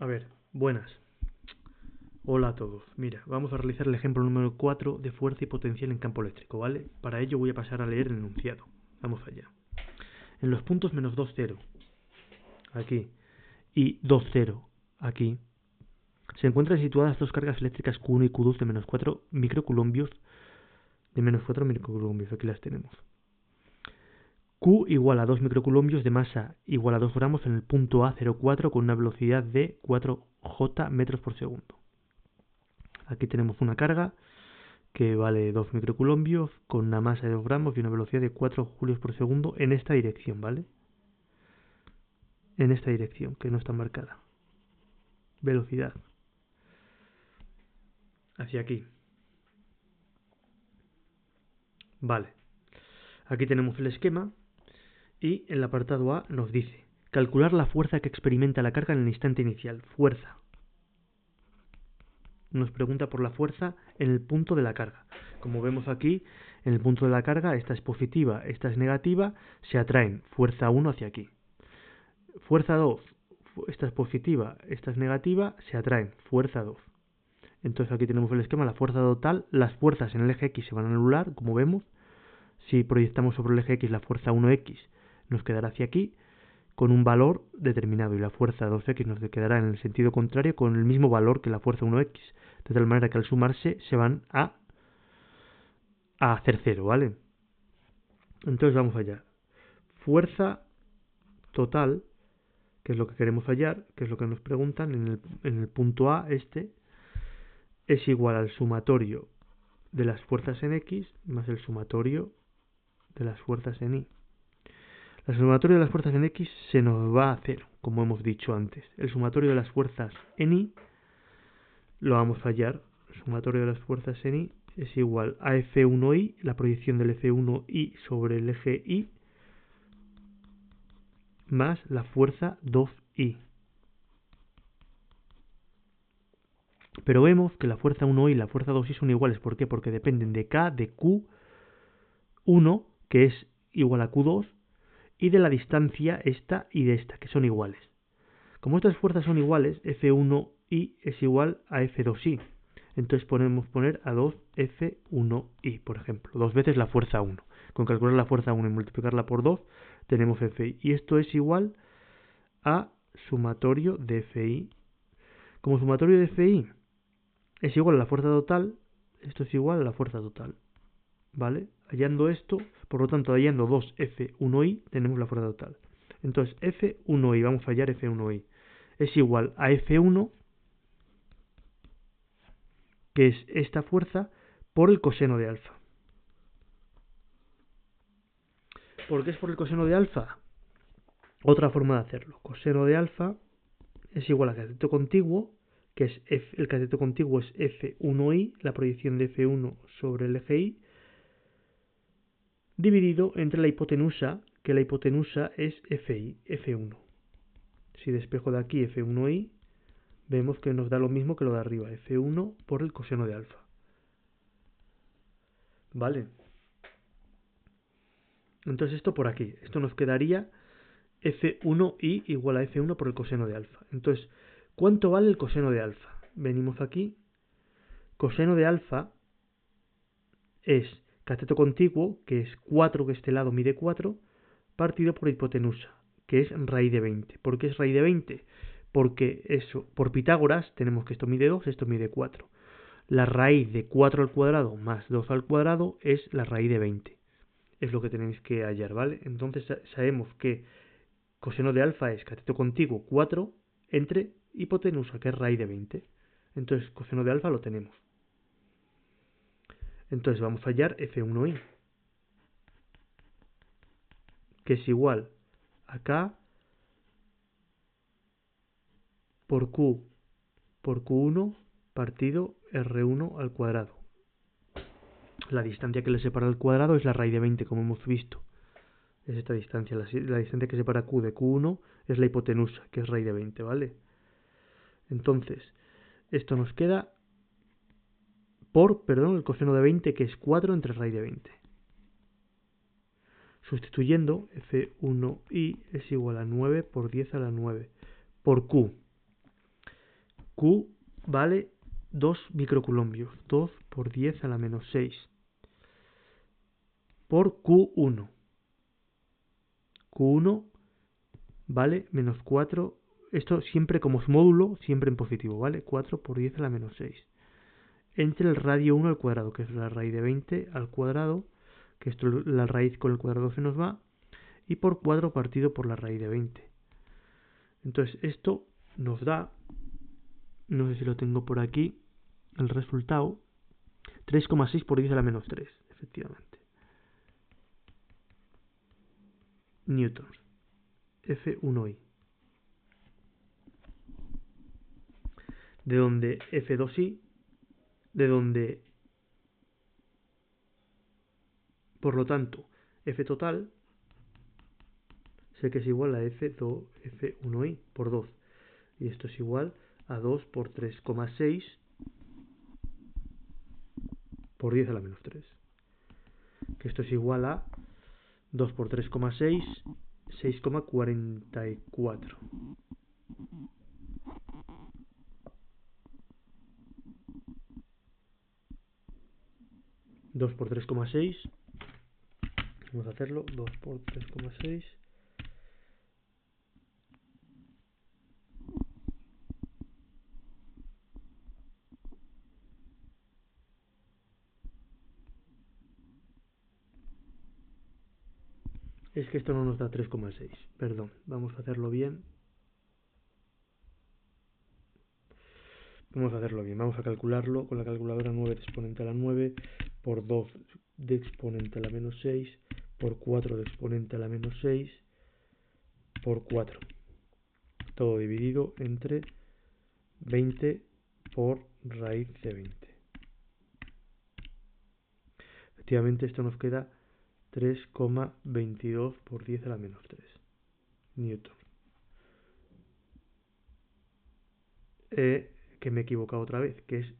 A ver, buenas. Hola a todos. Mira, vamos a realizar el ejemplo número 4 de fuerza y potencial en campo eléctrico, ¿vale? Para ello voy a pasar a leer el enunciado. Vamos allá. En los puntos menos 2, 0, aquí, y 2, 0, aquí, se encuentran situadas dos cargas eléctricas Q1 y Q2 de menos 4 microcoulombios. Aquí las tenemos. Q igual a 2 microcoulombios de masa igual a 2 gramos en el punto A04 con una velocidad de 4J metros por segundo. Aquí tenemos una carga que vale 2 microcoulombios con una masa de 2 gramos y una velocidad de 4 julios por segundo en esta dirección, ¿vale? En esta dirección, que no está marcada. Velocidad. Hacia aquí. Vale. Aquí tenemos el esquema y en el apartado A nos dice calcular la fuerza que experimenta la carga en el instante inicial. Fuerza. Nos pregunta por la fuerza en el punto de la carga. Como vemos aquí, en el punto de la carga, esta es positiva, esta es negativa, se atraen fuerza 1 hacia aquí. Fuerza 2, esta es positiva, esta es negativa, se atraen fuerza 2. Entonces aquí tenemos el esquema, la fuerza total, las fuerzas en el eje X se van a anular, como vemos. Si proyectamos sobre el eje X la fuerza 1X, nos quedará hacia aquí con un valor determinado y la fuerza 2X nos quedará en el sentido contrario con el mismo valor que la fuerza 1X, de tal manera que al sumarse se van a hacer cero, ¿vale? Entonces vamos allá. Fuerza total, que es lo que queremos hallar, que es lo que nos preguntan en el punto A, es igual al sumatorio de las fuerzas en X más el sumatorio de las fuerzas en Y. El sumatorio de las fuerzas en X se nos va a cero, como hemos dicho antes. El sumatorio de las fuerzas en Y lo vamos a hallar. El sumatorio de las fuerzas en Y es igual a F1Y, la proyección del F1Y sobre el eje Y, más la fuerza 2Y. Pero vemos que la fuerza 1Y y la fuerza 2Y son iguales. ¿Por qué? Porque dependen de K, de Q1, que es igual a Q2, y de la distancia esta y de esta, que son iguales. Como estas fuerzas son iguales, F1Y es igual a F2Y. Entonces podemos poner a 2F1Y, por ejemplo. Dos veces la fuerza 1. Con calcular la fuerza 1 y multiplicarla por 2, tenemos Fi. Y esto es igual a sumatorio de Fi. Como sumatorio de Fi es igual a la fuerza total, esto es igual a la fuerza total. ¿Vale? Hallando esto, por lo tanto, hallando 2F1Y, tenemos la fuerza total. Entonces, F1Y, vamos a hallar F1Y, es igual a F1, que es esta fuerza, por el coseno de alfa. ¿Por qué es por el coseno de alfa? Otra forma de hacerlo. Coseno de alfa es igual a cateto contiguo, que es el cateto contiguo es F1Y, la proyección de F1 sobre el eje Y, dividido entre la hipotenusa, que la hipotenusa es Fi, F1. Si despejo de aquí F1Y, vemos que nos da lo mismo que lo de arriba, F1 por el coseno de alfa. ¿Vale? Entonces esto por aquí. Esto nos quedaría F1Y igual a F1 por el coseno de alfa. Entonces, ¿cuánto vale el coseno de alfa? Venimos aquí. Coseno de alfa es cateto contiguo, que es 4, que este lado mide 4, partido por hipotenusa, que es raíz de 20. ¿Por qué es raíz de 20? Porque eso, por Pitágoras, tenemos que esto mide 2, esto mide 4. La raíz de 4 al cuadrado más 2 al cuadrado es la raíz de 20. Es lo que tenéis que hallar, ¿vale? Entonces sabemos que coseno de alfa es cateto contiguo 4 entre hipotenusa, que es raíz de 20. Entonces, coseno de alfa lo tenemos. Entonces vamos a hallar F1Y, que es igual a K por Q por Q1 partido R1 al cuadrado. La distancia que le separa al cuadrado es la raíz de 20, como hemos visto. Es esta distancia. La distancia que separa Q de Q1 es la hipotenusa, que es raíz de 20, ¿vale? Entonces, esto nos queda el coseno de 20, que es 4 entre raíz de 20. Sustituyendo, F1Y es igual a 9 por 10 a la 9 por Q. Q vale 2 microcoulombios. 2 por 10 a la menos 6. Por Q1. Q1 vale menos 4. Esto siempre como es módulo, siempre en positivo, ¿vale? 4 por 10 a la menos 6. Entre el radio 1 al cuadrado, que es la raíz de 20 al cuadrado, que esto la raíz con el cuadrado se nos va, y por 4 partido por la raíz de 20. Entonces esto nos da, no sé si lo tengo por aquí, el resultado, 3,6 por 10 a la menos 3, efectivamente. Newtons. F1i. De donde F2i, de donde, por lo tanto, F total sé que es igual a F1i por 2. Y esto es igual a 2 por 3,6 por 10 a la menos 3. Que esto es igual a 2 por 3,6, 6,44. 2 por 3,6. Vamos a hacerlo. 2 por 3,6. Es que esto no nos da 3,6. Perdón. Vamos a hacerlo bien. Vamos a calcularlo con la calculadora. 9 de exponente a la 9 por 2 de exponente a la menos 6 por 4 de exponente a la menos 6 por 4. Todo dividido entre 20 por raíz de 20. Efectivamente esto nos queda 3,22 por 10 a la menos 3 newton. Que me he equivocado otra vez, que es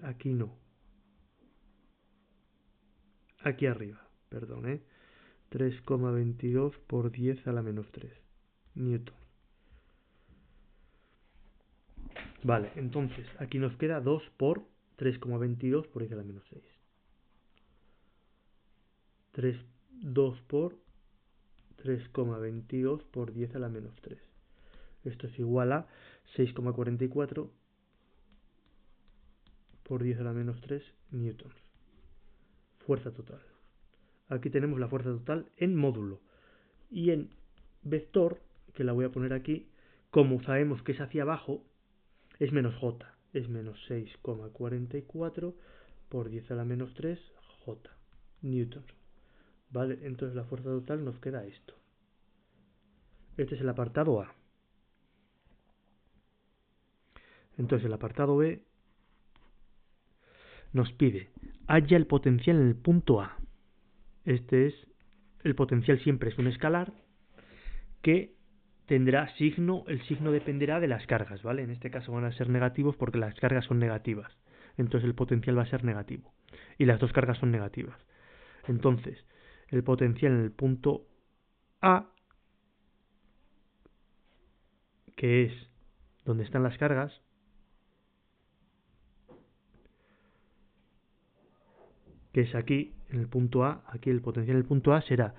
aquí no. Aquí arriba, perdón, 3,22 por 10 a la menos 3 newton. Vale, entonces aquí nos queda 2 por 3,22 por 10 a la menos 6. 2 por 3,22 por 10 a la menos 3. Esto es igual a 6,44 por 10 a la menos 3 newtons. Fuerza total. Aquí tenemos la fuerza total en módulo. Y en vector, que la voy a poner aquí, como sabemos que es hacia abajo, es menos j. Es menos 6,44 por 10 a la menos 3 j newtons. ¿Vale? Entonces la fuerza total nos queda esto. Este es el apartado A. Entonces el apartado B nos pide halla el potencial en el punto A. Este es el potencial, siempre es un escalar que tendrá signo, el signo dependerá de las cargas, ¿vale? En este caso van a ser negativos porque las cargas son negativas. Entonces el potencial va a ser negativo. Y las dos cargas son negativas. Entonces, el potencial en el punto A, que es donde están las cargas, que es aquí, en el punto A, aquí el potencial en el punto A será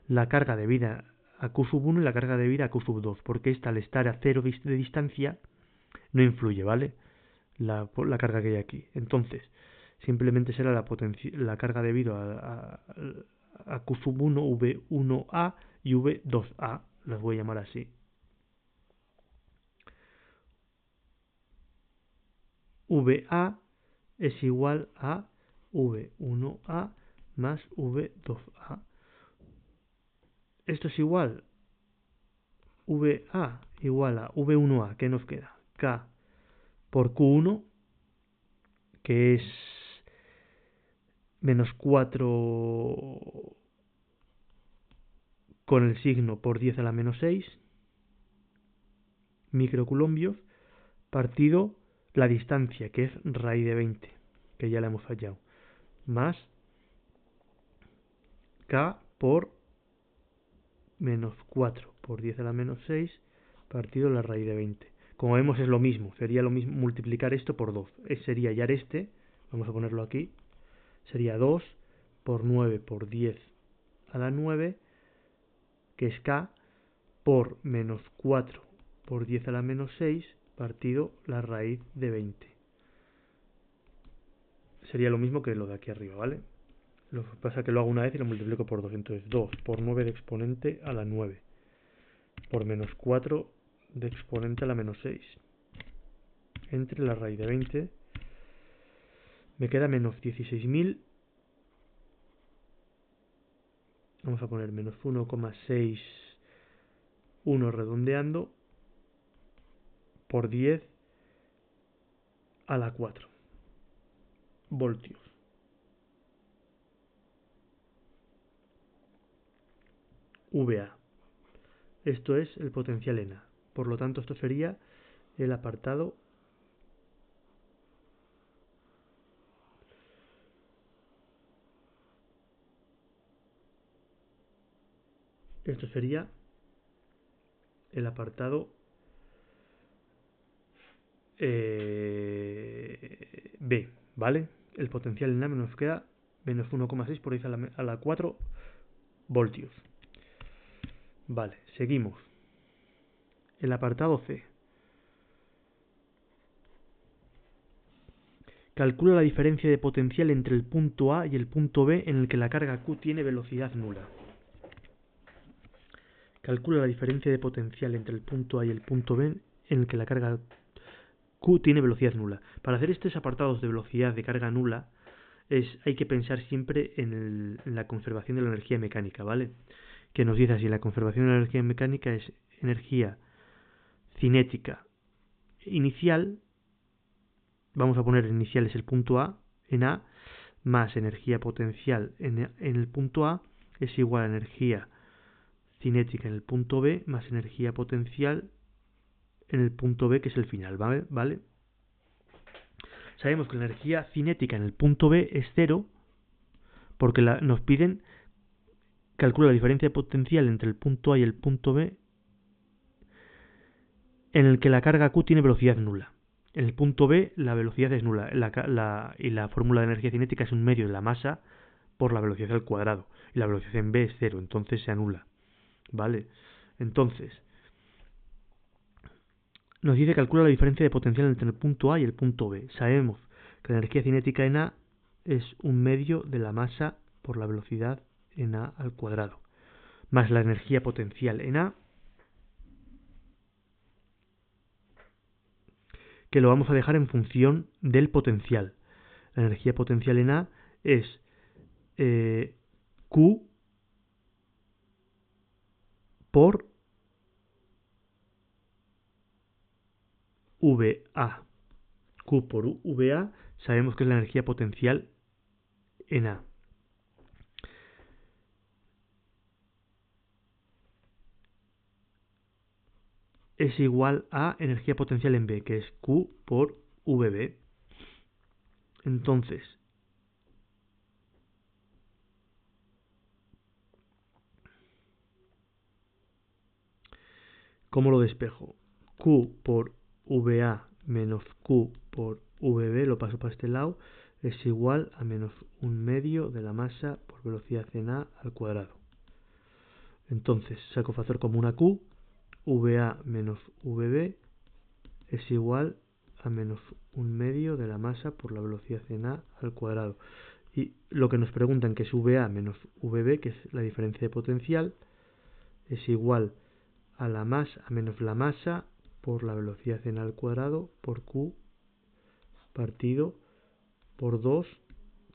la carga debida a Q1 y la carga debida a Q2, porque esta al estar a 0 de distancia no influye, ¿vale? La carga que hay aquí. Entonces, simplemente será la carga debido a Q1, V1A y V2A, las voy a llamar así. VA es igual a V1A más V2A. Esto es igual, VA igual a V1A, ¿qué nos queda? K por Q1, que es menos 4 con el signo por 10 a la menos 6 microcoulombios, partido la distancia, que es raíz de 20, que ya la hemos fallado, más K por menos 4 por 10 a la menos 6 partido la raíz de 20. Como vemos es lo mismo, sería lo mismo multiplicar esto por 2. Sería hallar este, vamos a ponerlo aquí, sería 2 por 9 por 10 a la 9, que es K, por menos 4 por 10 a la menos 6, partido la raíz de 20. Sería lo mismo que lo de aquí arriba, ¿vale? Lo que pasa es que lo hago una vez y lo multiplico por 2. Entonces 2 por 9 de exponente a la 9, por menos 4 de exponente a la menos 6, entre la raíz de 20, me queda menos 16.000. Vamos a poner menos 1,61 redondeando por 10 a la 4 voltios. VA. Esto es el potencial en A. Por lo tanto, esto sería el apartado B, ¿vale? El potencial en A nos queda menos 1,6 por 10 a la 4 voltios. Vale, seguimos. El apartado C. Calcula la diferencia de potencial entre el punto A y el punto B en el que la carga Q tiene velocidad nula. Calcula la diferencia de potencial entre el punto A y el punto B en el que la carga Q tiene velocidad nula. Para hacer estos apartados de velocidad de carga nula, hay que pensar siempre en la conservación de la energía mecánica, ¿vale? Que nos dice así, la conservación de la energía mecánica es energía cinética inicial, vamos a poner inicial es el punto A, en A, más energía potencial en el punto A, es igual a energía cinética en el punto B, más energía potencial en el punto B, que es el final, ¿vale? Sabemos que la energía cinética en el punto B es 0, porque nos piden calcula la diferencia potencial entre el punto A y el punto B en el que la carga Q tiene velocidad nula. En el punto B la velocidad es nula y la fórmula de energía cinética es un medio de la masa por la velocidad al cuadrado. Y la velocidad en B es 0, entonces se anula. ¿Vale? Entonces, nos dice calcula la diferencia de potencial entre el punto A y el punto B. Sabemos que la energía cinética en A es un medio de la masa por la velocidad en A al cuadrado, más la energía potencial en A, que lo vamos a dejar en función del potencial. La energía potencial en A es Q por VA. Q por VA sabemos que es la energía potencial en A. Es igual a energía potencial en B, que es Q por VB. Entonces, ¿cómo lo despejo? Q por VA menos Q por VB, lo paso para este lado, es igual a menos un medio de la masa por velocidad en A al cuadrado. Entonces, saco factor común a Q, VA menos VB es igual a menos un medio de la masa por la velocidad en A al cuadrado. Y lo que nos preguntan, que es VA menos VB, que es la diferencia de potencial, es igual a la masa menos la masa por la velocidad en A al cuadrado por Q partido por 2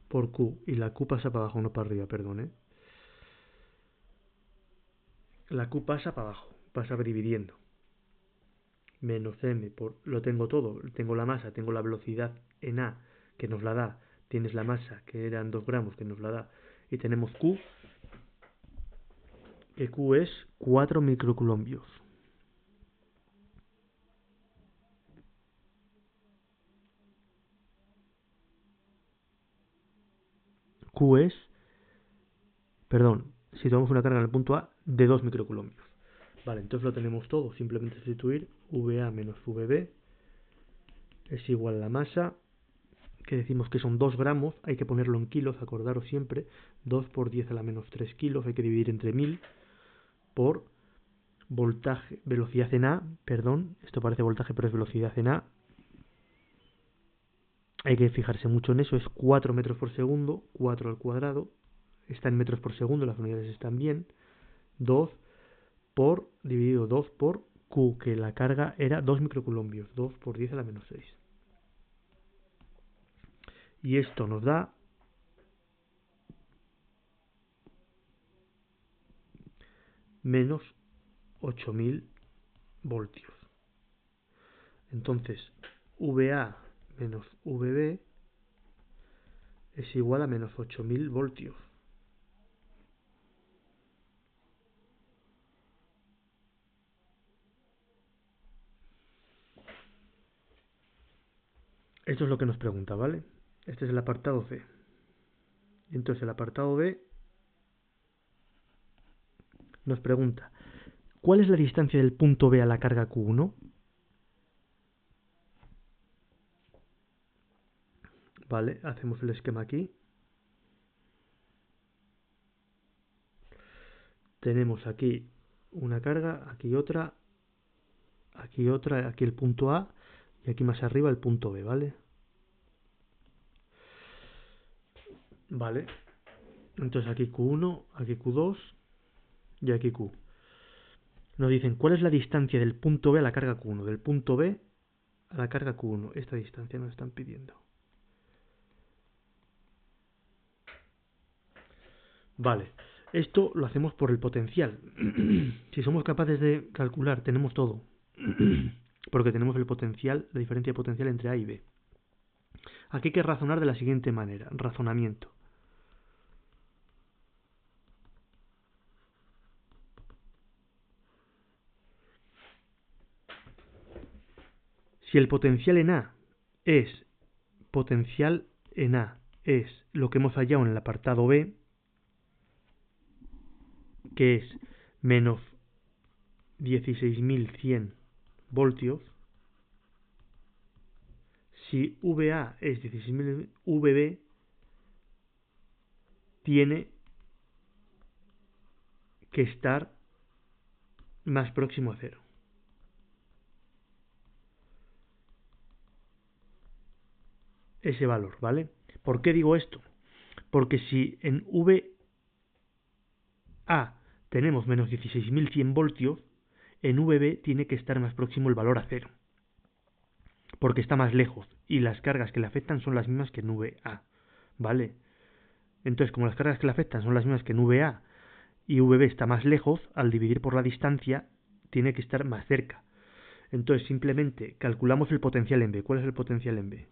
por Q. Y la Q pasa para abajo, no para arriba, perdón, La Q pasa para abajo, pasa dividiendo. Menos M por, lo tengo todo, tengo la masa, tengo la velocidad en A que nos la da, tienes la masa que eran 2 gramos que nos la da, y tenemos Q, que Q es 4 microcoulombios. Q es, perdón, si tomamos una carga en el punto A de 2 microcoulombios. Vale, entonces lo tenemos todo. Simplemente sustituir VA menos VB es igual a la masa, que decimos que son 2 gramos, hay que ponerlo en kilos, acordaros siempre, 2 por 10 a la menos 3 kilos, hay que dividir entre 1000 por voltaje, velocidad en A, perdón, esto parece voltaje pero es velocidad en A, hay que fijarse mucho en eso, es 4 metros por segundo, 4 al cuadrado, está en metros por segundo, las unidades están bien, 2 por, dividido 2 por Q, que la carga era 2 microcoulombios, 2 por 10 a la menos 6. Y esto nos da menos 8000 voltios. Entonces, VA menos VB es igual a menos 8000 voltios. Esto es lo que nos pregunta, ¿vale? Este es el apartado C. Entonces el apartado B nos pregunta, ¿cuál es la distancia del punto B a la carga Q1? Vale, hacemos el esquema aquí. Tenemos aquí una carga, aquí otra, aquí el punto A y aquí más arriba el punto B, ¿vale? Vale, entonces aquí Q1, aquí Q2 y aquí Q. Nos dicen, ¿cuál es la distancia del punto B a la carga Q1? Del punto B a la carga Q1. Esta distancia nos están pidiendo. Vale, esto lo hacemos por el potencial. Si somos capaces de calcular, tenemos todo. Porque tenemos el potencial, la diferencia de potencial entre A y B. Aquí hay que razonar de la siguiente manera. Razonamiento. Si el potencial en A es potencial en A es lo que hemos hallado en el apartado B, que es menos 16.100 voltios, si VA es 16.000, VB tiene que estar más próximo a cero. Ese valor, ¿vale? ¿Por qué digo esto? Porque si en VA tenemos menos 16.100 voltios, en VB tiene que estar más próximo el valor a cero, porque está más lejos y las cargas que le afectan son las mismas que en VA, ¿vale? Entonces, como las cargas que le afectan son las mismas que en VA y VB está más lejos, al dividir por la distancia tiene que estar más cerca. Entonces, simplemente calculamos el potencial en B. ¿Cuál es el potencial en B?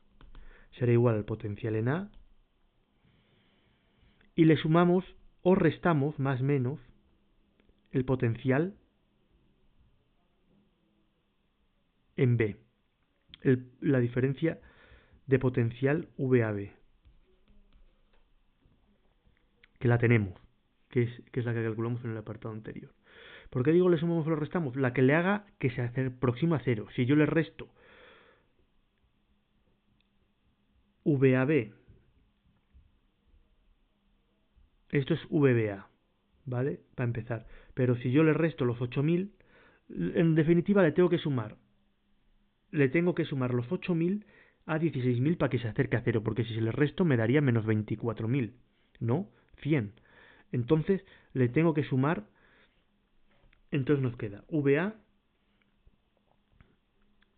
Será igual al potencial en A y le sumamos o restamos más o menos el potencial en B, la diferencia de potencial VAB, que la tenemos, que es la que calculamos en el apartado anterior. ¿Por qué digo le sumamos o le restamos? La que le haga que se aproxime a cero. Si yo le resto VAB, esto es VBA, ¿vale? Para empezar. Pero si yo le resto los 8000, en definitiva le tengo que sumar los 8000 a 16000 para que se acerque a cero, porque si se le resto me daría menos 24000, ¿no? 100. Entonces le tengo que sumar, entonces nos queda VA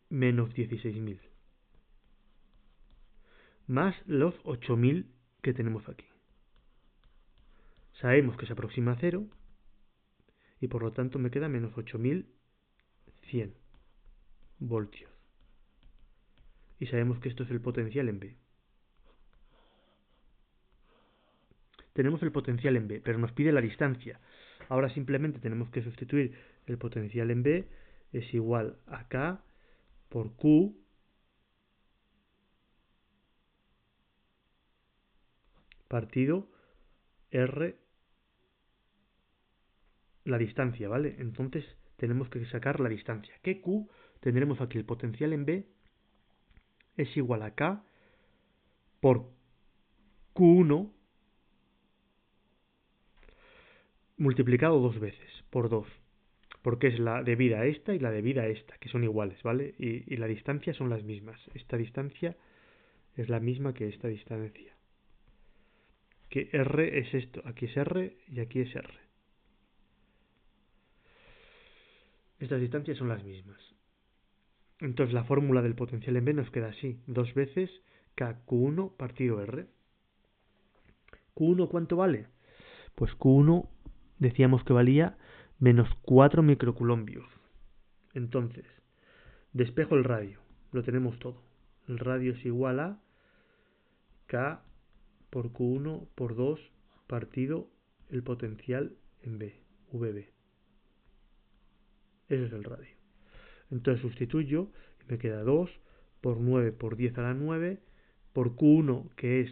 menos 16000 más los 8000 que tenemos aquí. Sabemos que se aproxima a cero y por lo tanto me queda menos 8100 voltios. Y sabemos que esto es el potencial en B. Tenemos el potencial en B, pero nos pide la distancia. Ahora simplemente tenemos que sustituir el potencial en B, es igual a K por Q partido R, la distancia, ¿vale? Entonces tenemos que sacar la distancia. Que Q, tendremos aquí el potencial en B es igual a K por Q1 multiplicado 2 veces, por 2. Porque es la debida a esta y la debida a esta, que son iguales, ¿vale? Y la distancia son las mismas. Esta distancia es la misma que esta distancia. Que R es esto, aquí es R y aquí es R. Estas distancias son las mismas. Entonces la fórmula del potencial en B nos queda así, 2 veces KQ1 partido R. ¿Q1 cuánto vale? Pues Q1 decíamos que valía menos 4 microcoulombios. Entonces, despejo el radio, lo tenemos todo. El radio es igual a K por Q1 por 2 partido el potencial en B, VB. Ese es el radio. Entonces sustituyo y me queda 2 por 9 por 10 a la 9 por Q1, que es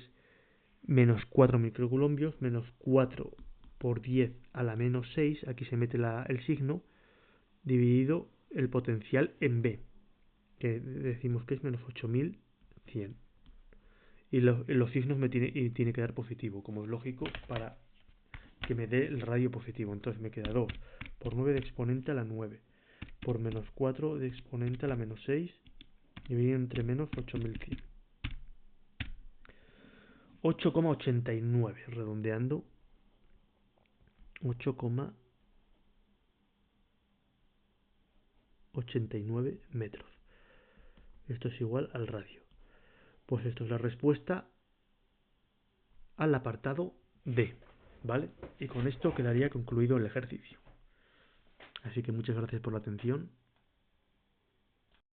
menos 4 microcoulombios, menos 4 por 10 a la menos 6, aquí se mete el signo, dividido el potencial en B, que decimos que es menos 8100. Y los signos tiene que dar positivo, como es lógico, para que me dé el radio positivo. Entonces me queda 2 por 9 de exponente a la 9 por menos 4 de exponente a la menos 6 dividido entre menos 8100. 8,89, redondeando, 8,89 metros. Esto es igual al radio. Pues esto es la respuesta al apartado D, ¿vale? Y con esto quedaría concluido el ejercicio. Así que muchas gracias por la atención.